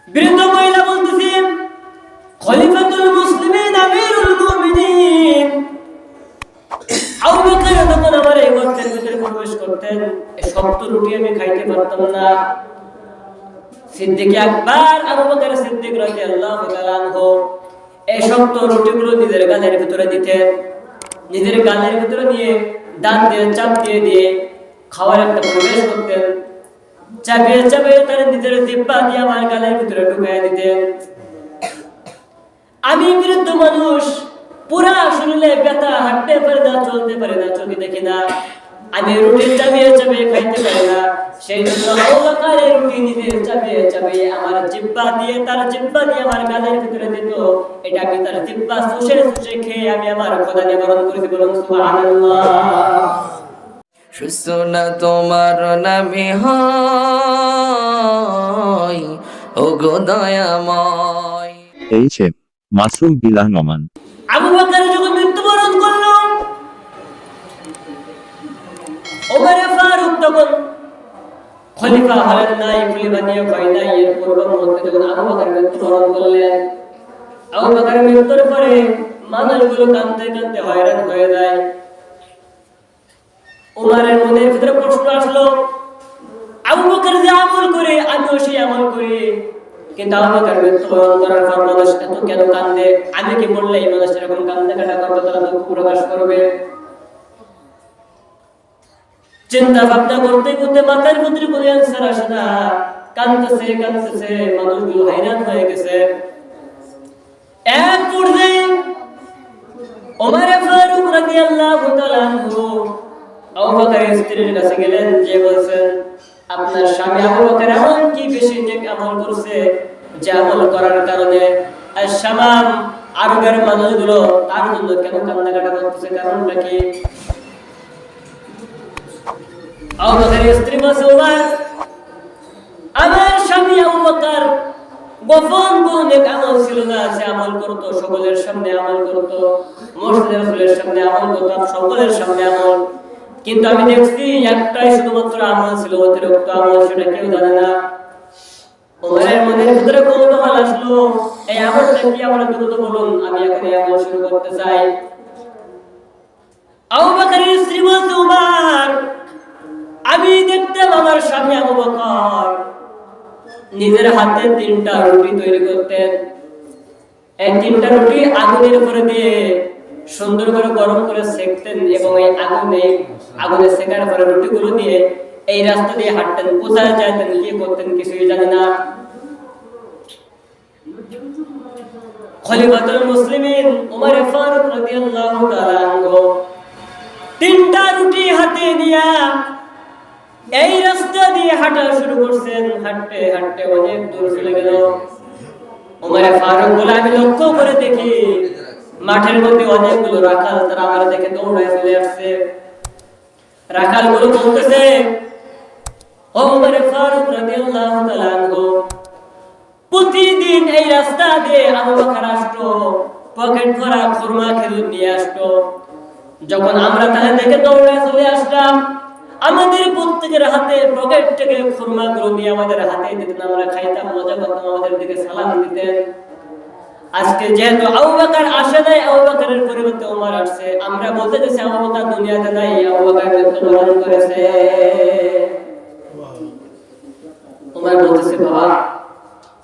বৃদ্ধ মহিলা বলতেছি, খলিফাতুল মুসলিমিন আমিরুল মুমিনিন আবু বকর যখন আমার এই গর্তের ভিতরে প্রবেশ করতেন, এই শক্ত রুটি আমি খাইতে পারতাম না। সিদ্দিক আকবর আবু বকর সিদ্দিক রাদিয়াল্লাহু তাআলা আনহু এই শক্ত রুটিগুলো নিজের গালের ভিতরে দিতেন, নিজের গালের ভিতরে দিয়ে দাঁত দিয়ে চাপ দিয়ে খাওয়ার একটা প্রবেশ করতেন। চাপিয়ে চাপিয়ে তার নিজের জিহ্বা দিয়ে আমার গালের ভিতরে ঢুকিয়ে দিতেন। আমি বৃদ্ধ মানুষ, পুরা শরীরে ব্যথা, হাঁটতে পারি না, চলতে পারি না, চোখে দেখি না, আমি রুটি চাপিয়ে চাপিয়ে খাইতে পারি না। সেই জন্য আবু বকর রুটি নিজে চাপিয়ে চাপিয়ে আমার জিহ্বা দিয়ে, তার জিহ্বা দিয়ে আমার গালের ভিতরে দিত। এটা আমি তার জিহ্বা চুষে চুষে খেয়ে আমি আমার খোদা নিবারণ করেছি। বলুন সুবহানাল্লাহ। সুসনা তোমার নামে হয় ও গো দয়াময়। এই যে মাসুম বিল্লাহ নোমান। আবু বকর যখন মৃত্যুবরণ করল, ওমর ফারুক তখন খলিফা হলেন নাই, খলিফা নিয়োগ হয় নাই। এর পূর্বের মধ্যে যখন আবু বকর মৃত্যুবরণ করলেন, আবু বকর মৃত্যুর পরে মানুষগুলো কাঁদতে কাঁদতে হয়রান হয়ে যায়। উমারের মনের ভিতরে প্রশ্ন আসলো, আবু বকর যে আমল করে আমিও সেই আমল করি, কিন্তু আবু বকর মৃত্যুবরণ করার পর মানুষ এত কেন কান্দে? আমি কি বললে এই মানুষ এরকম কান্দে কাটা করবে, তারা দুঃখ প্রকাশ করবে? চিন্তা ভাবনা করতে করতে মাথার ভিতরে কোনো অ্যানসার আসে না। কান্দতেছে কান্দতেছে, মানুষগুলো হয়রান হয়ে গেছে। এক পর্যায়ে ওমর ফারুক রাদিয়াল্লাহু তাআলা আনহু আবু বকরের স্ত্রীর কাছে গেলেন, যে বলছেন, আপনার স্বামী আবু বকর এমন কি বেশি নেক আমল করছে যে আমল করার কারণে শামাম আরবের মানুষগুলো তার জন্য কেন কান্নাকাটা করতেছে, কারণটা কি? আবু বকরের স্ত্রী বলছে, ওমর, আমার স্বামী আবু বকর গোপন কোন নেক আমল ছিল না, সে আমল করতো, সকলের সামনে আমল করতো, মসজিদের রাসূলের সামনে আমল করতো, সকলের সামনে আমল। কিন্তু আমি দেখছি একটাই শুধুমাত্র আমল ছিল, অতিরিক্ত আমল, সেটা কেউ জানে না। ওমরের মনের ভিতরে কৌতূহল আসলো, এই আমলটা কি? আমরা দ্রুত বলুন, আমি এখন এই আমল শুরু করতে চাই। আবু বকরের স্ত্রী বলছে, ওমর, আমি দেখতাম আমার স্বামী আবু বকর নিজের হাতে 3টা রুটি তৈরি করতেন। এই 3টা রুটি আগুনের উপরে দিয়ে সুন্দর করে গরম করে সেকতেন, এবং এই আগুনে সেকার পরে রুটিগুলো দিয়ে এই রাস্তা দিয়ে হাঁটতেন। কোথায় যাইতেন, কি করতেন, কিছুই জানি না। খলিফাতুল মুসলিমিন ওমর ফারুক রাদিয়াল্লাহু তাআলা আনহু 3টা রুটি হাতে নিয়ে এই রাস্তা দিয়ে হাঁটা শুরু করছেন। হাঁটতে হাঁটতে অনেক দূর চলে গেল। ওমর ফারুক বলে, আমি লক্ষ্য করে দেখি মাঠের মধ্যে অনেকগুলো রাখাল, তারা আমার দেখে দৌড়ায় চলে আসছে। রাখালগুলো বলতেছে, ওমর ফারুক রাদিয়াল্লাহু তাআলা আনহু প্রতিদিন এই রাস্তা দিয়ে আবু বকর আসতো, পকেট ভরা খুরমা খেজুর নিয়ে আসতো। যখন আমরা তাকে দেখে দৌড়ায় চলে আসতাম, আমাদের প্রত্যেকের হাতে পকেট থেকে খুরমাগুলো নিয়ে আমাদের হাতে দিতেন, আমরা খাইতাম, মজা করতাম, আমাদের দিকে সালাম দিতেন। আজকে যেহেতু আবু বকর আসে নাই, আবু বকরের পরিবর্তে ওমর আসছে, আমরা বলতে চাইছি আবু বকর দুনিয়াতে নাই, আবু বকর মৃত্যুবরণ করেছে। ওমর বলতেছে, বাবা,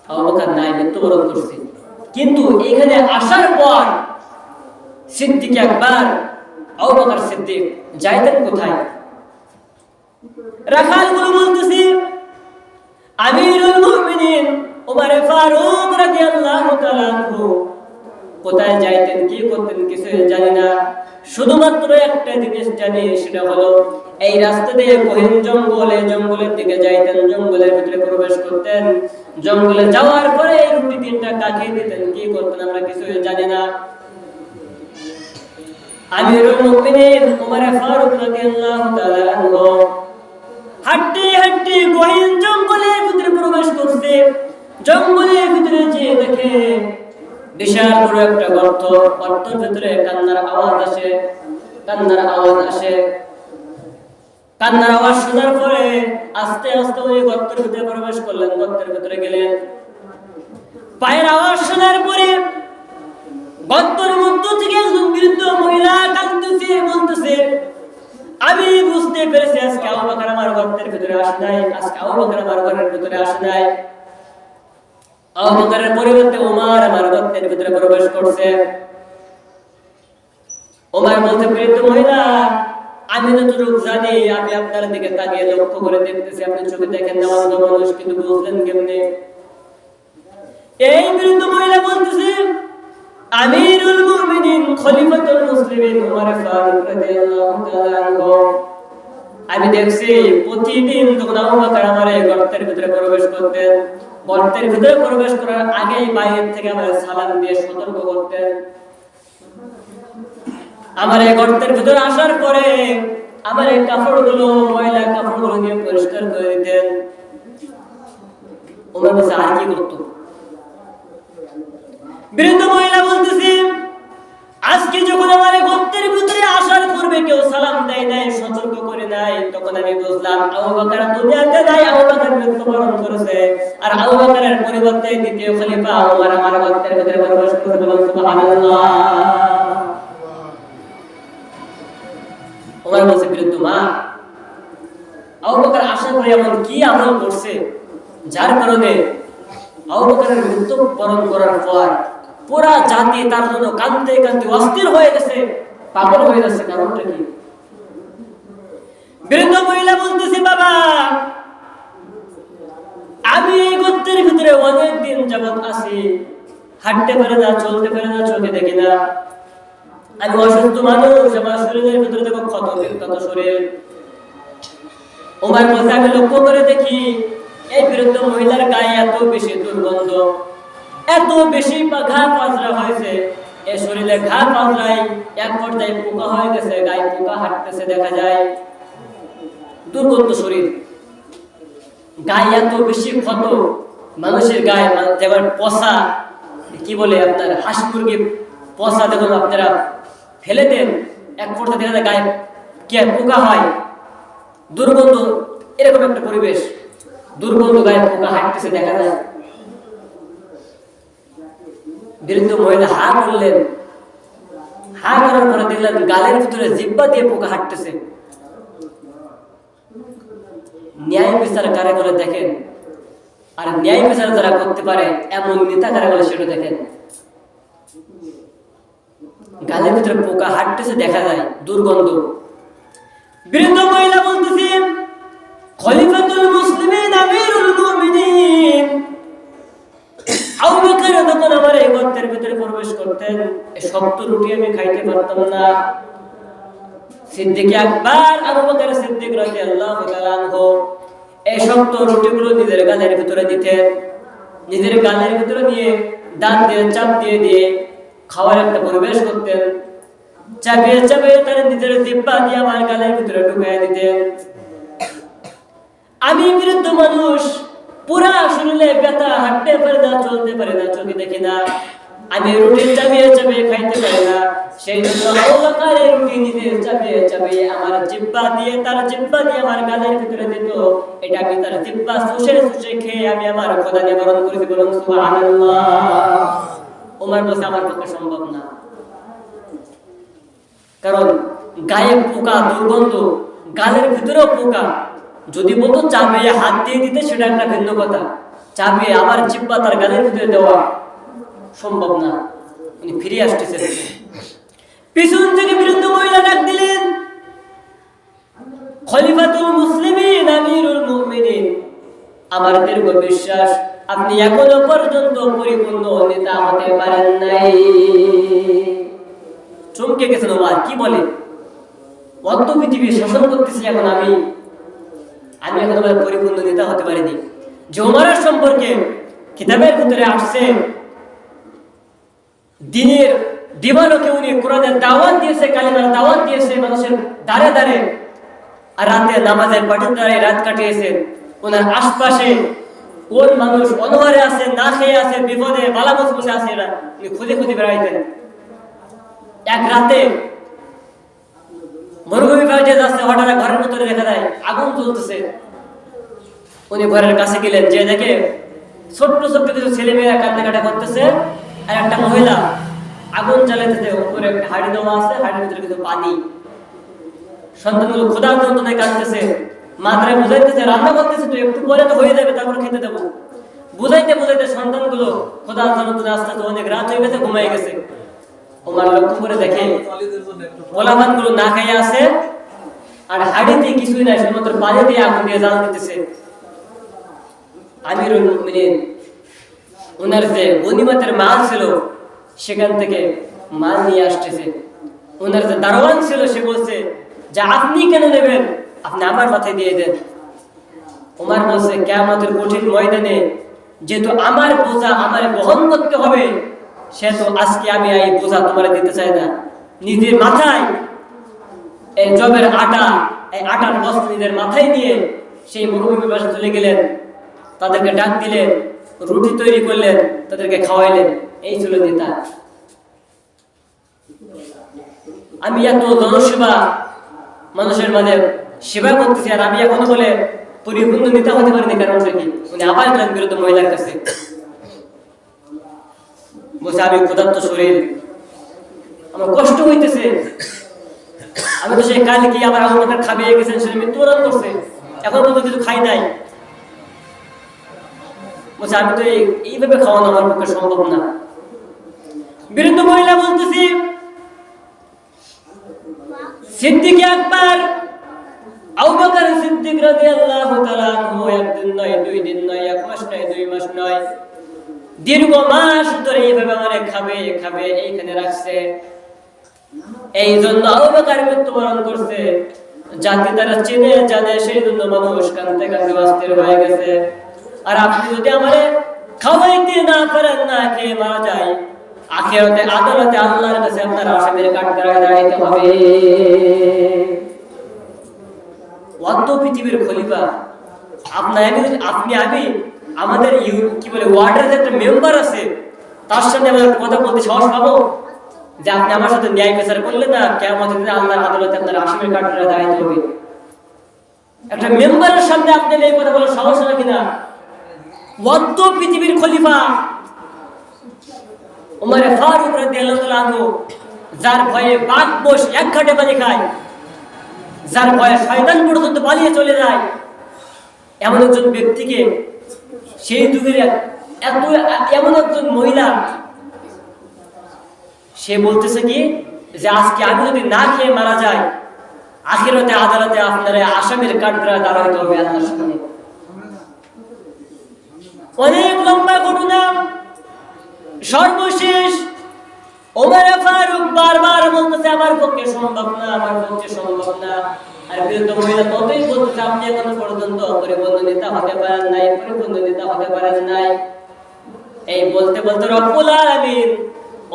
আবু বকর নাই, মৃত্যুবরণ করছে। কিন্তু এখানে আসার পর সিদ্দিক আকবর আবু বকর সিদ্দিক যাইতেন কোথায়? রাখালগুলো বলতেছে, আমিরুল মুমিনিন ওমর ফারুক রাদিয়াল্লাহু তাআলা আনহু কোথায় যাইতেন, কি করতেন, কিছু জানি না। শুধুমাত্র একটা জিনিস জানি, সেটা হলো এই রাস্তা দিয়ে গহীন জঙ্গলের দিকে যাইতেন, জঙ্গলের ভিতরে প্রবেশ করতেন। জঙ্গলে যাওয়ার পরে এই রুটি 3টা কাকে দিতেন, কি করতেন, আমরা কিছু জানি না। আমিরুল মুমিনিন ওমর ফারুক রাদিয়াল্লাহু তাআলা আনহু হাঁটতে হাঁটতে গহীন জঙ্গলের ভিতরে প্রবেশ করতে, জঙ্গলের ভিতরে যে দেখে বিশাল বড় একটা গর্ত, গর্তের ভিতরে কান্নার আওয়াজ আসে। কান্নার আওয়াজ শোনার পরে আস্তে আস্তে ওই গর্তের ভিতরে প্রবেশ করলেন, গর্তের ভিতরে গেলেন। পায়ের আওয়াজ শোনার পরে গর্তের মধ্য থেকে একজন বৃদ্ধ মহিলা কাঁদতেছে, বলতেছে, আমি বুঝতে পেরেছি আজকে আবু বকর আমার গর্তের ভিতরে আসে নাই, আজকে আবু বকর আমার ঘরের ভিতরে আসে নাই, আবু বকরের পরিবর্তে ওমর আমার গর্তের ভিতরে প্রবেশ করছে। ওমর বলতে, বৃদ্ধ মহিলা, আমি যতটুকু জানি, আমি আপনার দিকে তাকিয়ে লক্ষ্য করে দেখতেছি, আপনি চোখে দেখেন না অন্ধ মানুষ, কিন্তু বুঝলেন কেমনে? এই বৃদ্ধ মহিলা বলতেছে, আমিরুল মুমিনিন খলিফাতুল মুসলিমিন ওমর ফারুক রাদিয়াল্লাহু তাআলা আনহু, আমি দেখছি প্রতিদিন যখন আবু বকর আমার এই গর্তের ভিতরে প্রবেশ করতেন, গর্তের ভিতরে প্রবেশ করার আগেই বাইরে থেকে আমার সালাম দিয়ে সতর্ক করতেন। আমার এই গর্তের ভিতরে আসার পরে আমার এই কাপড়গুলো, ময়লা কাপড়গুলো নিয়ে পরিষ্কার করে দিতেন। ওমর বলছে, আর কি করতো? বৃদ্ধ মহিলা বলতেছে, আজকে যখন আমার গর্তের ভিতরে আসার পূর্বে কেউ সালাম দেয় নাই, সতর্ক করে নাই, তখন আমি বুঝলাম আবু বকর দুনিয়াতে নাই, আবু বকর মৃত্যুবরণ করেছে, আর আবু বকরের পরিবর্তে দ্বিতীয় খলিফা ওমর আমার গর্তের ভিতরে প্রবেশ করেছে। বলুন সুবহানাল্লাহ। ওমর বলছে, বৃদ্ধ মা, আবু বকর আসার পরে এমন কি আমল করছে যার কারণে আবু বকরের মৃত্যুবরণ করার পর পুরা জাতি তার জন্য কাঁদতে কাঁদতে অস্থির হয়ে গেছে, পাগল হয়ে যাচ্ছে? কারণটা কি? বৃদ্ধ মহিলা বলতেছে, বাবা, আমি এই গর্তের ভিতরে অনেক দিন যাবত আছি, হাঁটতে পারে না, চলতে পারে না, চোখে দেখি না, আমি অসুস্থ মানুষ, আমার শরীরের ভিতরে দেখো ক্ষত শরীর। ওমর বলছে, আমি লক্ষ্য করে দেখি এই বৃদ্ধ মহিলার গায়ে এত বেশি দুর্গন্ধ, এত বেশি ঘা পাজরা হয়েছে, এই শরীরে ঘা পাজরায় এক পর্যায়ে পোকা হয়ে গেছে, গায়ে পোকা হাঁটতেছে দেখা যায়, দুর্গন্ধ শরীর, গায়ে এত বেশি ক্ষত, মানুষের গায়ে যেমন পচা, কি বলে আপনার হাঁস মুরগি পচা দেখুন আপনারা ফেলে দেন, এক পর্যায়ে দেখা যায় গায়ে কি পোকা হয়, দুর্গন্ধ, এরকম একটা পরিবেশ, দুর্গন্ধ, গায়ে পোকা হাঁটতেছে দেখা যায়। বৃদ্ধ মহিলা হা করলেন, হা করার পরে দেখলেন গালের ভিতরে জিহ্বা দিয়ে পোকা হাঁটতেছে। ন্যায় বিচার কারে বলে দেখেন, আর ন্যায় বিচার যারা করতে পারে এমন নেতা কারে বলে সেটা দেখেন। গালের ভিতরে পোকা হাঁটতেছে দেখা যায়, দুর্গন্ধ। বৃদ্ধ মহিলা বলতেছে, খলিফাতুল মুসলিমিন আমিরুল মুমিনিন আবু বকর যখন আমার এই গর্তের ভিতরে প্রবেশ করতেন, এই শক্ত রুটি আমি খাইতে পারতাম না। সিদ্দিক আকবর আবু বকর সিদ্দিক রাদিয়াল্লাহু তাআলা আনহু এই শক্ত রুটিগুলো নিজের গালের ভিতরে দিতেন, নিজের গালের ভিতরে নিয়ে দাঁত দিয়ে চাপ দিয়ে দিয়ে খাওয়ার একটা পরিবেশ করতেন, চাপিয়ে চাপিয়ে তার নিজের জিহ্বা দিয়ে আমার গালের ভিতরে ঢুকিয়ে দিতেন। আমি বৃদ্ধ মানুষ, পুরা শরীরে ব্যথা, হাঁটতে পারে না, চলতে পারে না, চোখে দেখি না, আমি রুটি চাপিয়ে চাপিয়ে খাইতে পারি না, সেই জন্য আবু বকর রুটি নিজে চাপিয়ে চাপিয়ে আমার জিহ্বা দিয়ে, তার জিহ্বা দিয়ে আমার গালের ভিতরে দিত, এটা আমি তার জিহ্বা চুষে চুষে খেয়ে আমি আমার খোদা নিবারণ করেছি। বলুন সুবহানাল্লাহ। ওমর বলছে, আমার পক্ষে সম্ভব না, কারণ গায়ে পোকা, দুর্গন্ধ, গালের ভিতরেও পোকা, যদি বলতো চাপিয়ে হাত দিয়ে দিতে সেটা একটা ভিন্ন কথা, চাপিয়ে আমার জিহ্বা তার গালের ভিতরে দেওয়া সম্ভব না। উনি ফিরে আসতেছেন, পিছন থেকে বৃদ্ধ মহিলা ডাক দিলেন, খলিফাতুল মুসলিমিন আমিরুল মুমিনিন, আমার দীর্ঘ বিশ্বাস আপনি এখনো পর্যন্ত পরিপূর্ণ নেতা হতে পারেন নাই। চমকে গেছেন ওমর, কি বলে, অর্ধ পৃথিবী শাসন করতেছি এখন আমি এখন পরিপূর্ণ নেতা হতে পারিনি। যে ওমরের সম্পর্কে কিতাবের ভিতরে আসছে, দিনের দিবালোকে উনি কোরআনের দাওয়াত দিয়েছে, কালিমার দাওয়াত দিয়েছে মানুষের দ্বারে দ্বারে, আর রাতে নামাজের পাঠের দ্বারে রাত কাটিয়েছেন। ওনার আশপাশে কোন মানুষ অনহারে আছে, না খেয়ে আছে, বিপদে বালা মুসিবতে আছে, এরা উনি খুঁজে খুঁজে বেড়াইতেন। এক রাতে মরুভূমি পাল্টে যাচ্ছে, হঠাৎ ঘরের ভিতরে দেখা যায় আগুন জ্বলতেছে। উনি ঘরের কাছে গেলেন, যে দেখে ছোট্ট ছোট্ট কিছু ছেলে মেয়েরা কান্নাকাটা করতেছে, আর একটা মহিলা আগুন জ্বালাইতেছে, উপরে একটা হাড়ি দেওয়া আছে, হাড়ির ভিতরে কিছু পানি। সন্তানগুলো ক্ষুধার যন্ত্রণায় কাঁদতেছে, মাত্রায় বুঝাইতেছে রান্না করতেছে তো একটু পরে তো হয়ে যাবে, তারপর খেতে দেবো। বুঝাইতে বুঝাইতে সন্তানগুলো ক্ষুধার যন্ত্রণায় আস্তে আস্তে অনেক রাত হয়ে গেছে, ঘুমাই গেছে। ওমর লক্ষ্য করে দেখে পোলাপান গুলো না খাইয়া আছে, আর হাড়িতে কিছুই নাই, শুধুমাত্র পানি দিয়ে আগুন দিয়ে জ্বাল দিতেছে। আমিরুল মুমিনিন ওনার যে গনিমতের মাল ছিল সেখান থেকে মাল নিয়ে আসতেছে। ওনার যে দারোয়ান ছিল সে বলছে যে আপনি কেন নেবেন, আপনি আমার মাথায় দিয়ে দেন। ওমর বলছে কিয়ামতের কঠিন ময়দানে যেহেতু আমার বোঝা আমার বহন করতে হবে, সেহেতু আজকে আমি এই বোঝা তোমার দিতে চাই না। নিজের মাথায় এই জবের আটা, এই আটার বস্তা নিজের মাথায় নিয়ে সেই মরুভূমির পাশে চলে গেলেন, তাদেরকে ডাক দিলেন, রুটি তৈরি করলেন, তাদেরকে খাওয়াইলেন। এই ছিল নেতা। আমি এত জনসেবা মানুষের মানে সেবা করতেছি, আর আমি এখনো বলে পরিপূর্ণ নেতা হতে পারিনি। কারণটা কি? উনি আবার গেলেন বিরত মহিলার কাছে, বলছে আমি ক্ষুধার্ত শরীর, আমার কষ্ট হইতেছে, আমি তো সেই কাল কি আবার আবু বকর খাবিয়ে গেছেন, সে মৃত্যুবরণ করছে, এখন পর্যন্ত কিছু খাই নাই। বলছে আমি তো এইভাবে খাওয়ানো আমার পক্ষে সম্ভব না। বৃদ্ধ মহিলা বলতেছি সিদ্দিক আকবর আবু বকর সিদ্দিক রাদিয়াল্লাহু তাআলা আনহু একদিন নয়, দুই দিন নয়, এক মাস নয়, 2 মাস নয়, দীর্ঘ মাস ধরে এইভাবে অনেক খাবে খাবে এইখানে রাখছে। এই জন্য আবু বকর মৃত্যুবরণ করছে। জাতি তারা চিনে জানে, সেই জন্য মানুষ কাঁদতে কাঁদতে অস্থির হয়ে গেছে। আর আপনি যদি আমারে খাওয়াইতে না পারেন, না খেয়ে মারা যায়, আখিরাতে আদালতে আল্লাহর কাছে আপনার আসামির কাঠগড়ায় দাঁড়াইতে হবে। ওয়াক্ত পৃথিবীর খলিফা আপনি আমি আমাদের কি বলে ওয়ার্ডের যে একটা মেম্বার আছে, তার সাথে আমরা কথা বলতে সাহস পাবো যে আপনি আমার সাথে ন্যায় বিচার করলেন না, কিয়ামতের দিনে আল্লাহর আদালতে আপনার আসামির কাঠগড়ায় দাঁড়াইতে হবে। একটা মেম্বারের সামনে আপনি এই কথা বলার সাহস হয় কিনা? ওয়াক্ত পৃথিবীর খলিফা ওমর ফারুক রাদিয়াল্লাহু তাআলা আনহু, যার ভয়ে বাঘ মোষ এক ঘাটে পানি খায়, যার ভয়ে শয়তান পর্যন্ত পালিয়ে চলে যায়, এমন একজন ব্যক্তিকে সেই যুগের এমন একজন মহিলা, সে বলতেছে কি যে আজকে আমি যদি না খেয়ে মারা যায়, আখিরাতে আদালতে আপনারা আসামির কাঠগড়ায় দাঁড়াইতে হবে আল্লাহর সামনে। অনেক লম্বা ঘটনা। সর্বশেষ ওমর ফারুক বারবার বলতেছে আমার পক্ষে সম্ভব না, আমার পক্ষে সম্ভব না। আর বৃদ্ধ মহিলা ততই বলতেছে আপনি এখনো পর্যন্ত পরিপূর্ণ নেতা হতে পারেন নাই, পরিপূর্ণ নেতা হতে পারেন নাই। এই বলতে বলতে রব্বুল আলামিন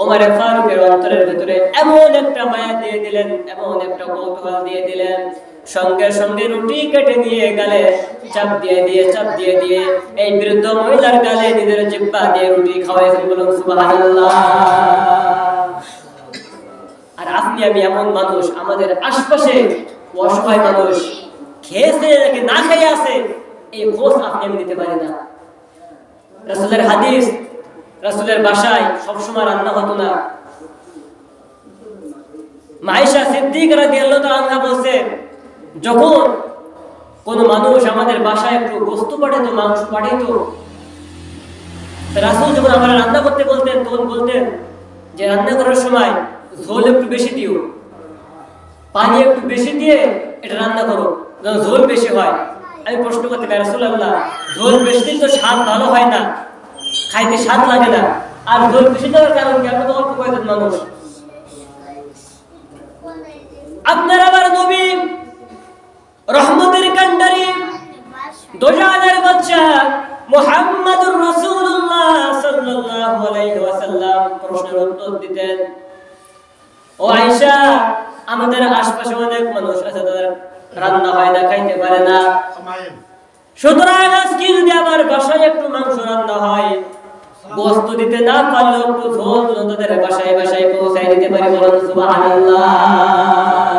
ওমর ফারুকের অন্তরের ভিতরে এমন একটা মায়া দিয়ে দিলেন, এমন একটা কৌতূহল দিয়ে দিলেন, সঙ্গে সঙ্গে রুটি কেটে নিয়ে গালে চাপ দিয়ে দিয়ে এই বৃদ্ধ মহিলার গালে নিজের জিহ্বা দিয়ে রুটি খাওয়াইছেন। বলুন সুবহানাল্লাহ। আর আপনি আমি এমন মানুষ, আমাদের আশপাশে অসহায় মানুষ খেয়েছে নাকি না খেয়ে আছে, এই খোঁজ আপনি আমি দিতে পারি না। রাসূলের হাদিস, রাসূলের বাসায় সবসময় রান্না হতো না। আয়েশা সিদ্দিকা রাদিয়াল্লাহু তাআলা আনহা বলছেন, যখন কোন মানুষ আমাদের বাসায় একটু গোশত পাঠাতো, মাংস পাঠাতো, রাসূল যখন আমরা রান্না করতে বলতেন, তখন বলতেন যে রান্না করার সময় ঝোল একটু বেশি দিও, পানি একটু বেশি দিয়ে এটা রান্না করো, যেন ঝোল বেশি হয়। আমি প্রশ্ন করতে পারি, রাসূলুল্লাহ ঝোল বেশি দিন তো স্বাদ ভালো হয় না, খাইতে স্বাদ লাগে না, আর ঝোল বেশি দেওয়ার কারণ কি? আমরা তো অল্প কয়েকজন মানুষ। আপনার আবার নবী রহমতের কান্ডারি দোজানের বাচ্চা মুহাম্মাদুর রাসূলুল্লাহ সাল্লাল্লাহু আলাইহি ওয়াসাল্লাম প্রশ্নের উত্তর দিতেন, ও আয়েশা আমাদের আশপাশে অনেক মানুষ আছে, তাদের রান্না হয় না, খাইতে পারে না, সুতরাং আজকে যদি আমার বাসায় একটু মাংস রান্না হয়, গোশত দিতে না পারলেও একটু ঝোল তাদের বাসায় বাসায় পৌঁছায় দিতে পারি। বলুন সুবহানাল্লাহ।